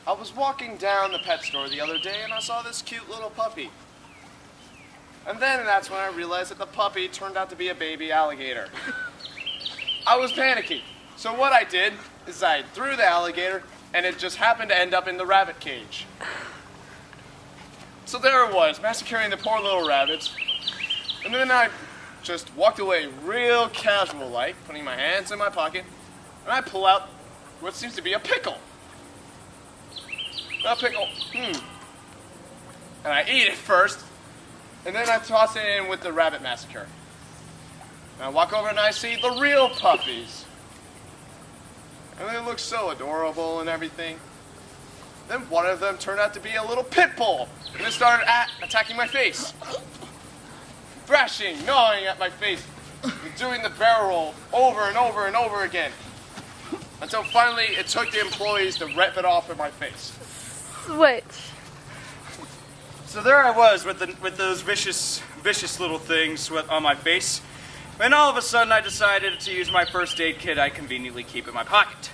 I was walking down the pet store the other day and I saw this cute little puppy. And then that's when I realized that the puppy turned out to be a baby alligator. I was panicking. So what I did is I threw the alligator and it just happened to end up in the rabbit cage. So there it was, massacring the poor little rabbits. And then I just walked away real casual-like, putting my hands in my pocket, and I pull out what seems to be a pickle. A pickle, And I eat it first, and then I toss it in with the rabbit massacre. And I walk over and I see the real puppies. And they look so adorable and everything. Then one of them turned out to be a little pit bull, and it started attacking my face. Thrashing, gnawing at my face, and doing the barrel roll over and over and over again. Until finally it took the employees to rip it off of my face. Switch. So there I was with those vicious little things on my face. When all of a sudden I decided to use my first aid kit I conveniently keep in my pocket.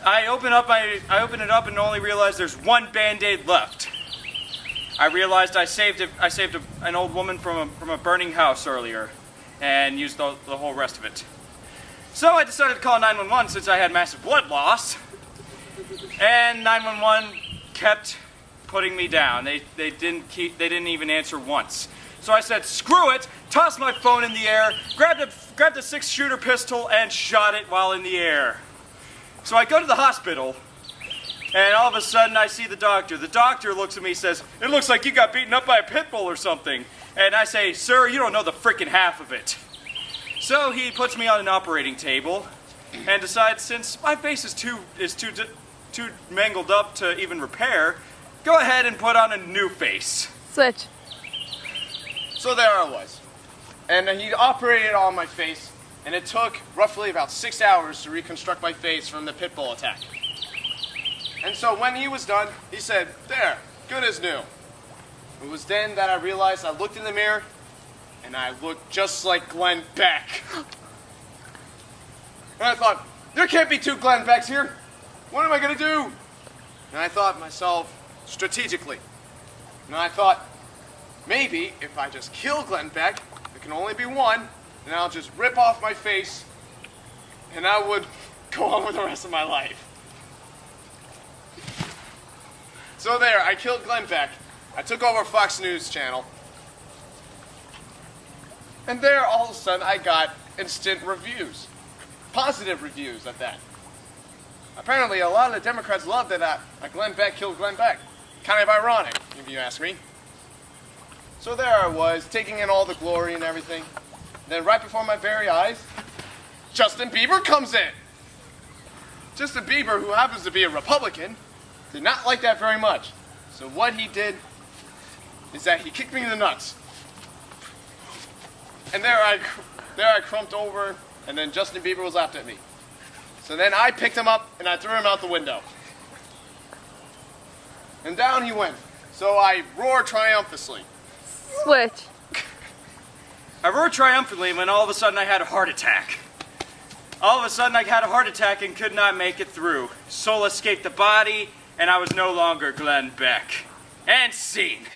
I open it up and only realize there's one Band-Aid left. I realized I saved an old woman from a burning house earlier and used the whole rest of it. So I decided to call 911 since I had massive blood loss. And 911 kept putting me down. They didn't even answer once. So I said, screw it, tossed my phone in the air, grabbed a 6-shooter pistol and shot it while in the air. So I go to the hospital, and all of a sudden I see the doctor. The doctor looks at me and says, it looks like you got beaten up by a pit bull or something. And I say, sir, you don't know the frickin' half of it. So he puts me on an operating table and decides, since my face is too mangled up to even repair, go ahead and put on a new face. Switch. So there I was. And he operated on my face, and it took roughly about 6 hours to reconstruct my face from the pit bull attack. And so when he was done, he said, there, good as new. It was then that I realized, I looked in the mirror, and I looked just like Glenn Beck. And I thought, there can't be two Glenn Becks here. What am I going to do? And I thought myself strategically. And I thought, maybe if I just kill Glenn Beck, there can only be one, and I'll just rip off my face, and I would go on with the rest of my life. So there, I killed Glenn Beck. I took over Fox News Channel. And there, all of a sudden, I got instant reviews. Positive reviews at that. Apparently, a lot of the Democrats loved that Glenn Beck killed Glenn Beck. Kind of ironic, if you ask me. So there I was, taking in all the glory and everything. Then right before my very eyes, Justin Bieber comes in. Justin Bieber, who happens to be a Republican, did not like that very much. So what he did is that he kicked me in the nuts. And there I crumped over, and then Justin Bieber was after me. So then I picked him up and I threw him out the window. And down he went. So I roared triumphantly. Switch. I roared triumphantly when all of a sudden I had a heart attack. All of a sudden I had a heart attack and could not make it through. Soul escaped the body, and I was no longer Glenn Beck. And scene.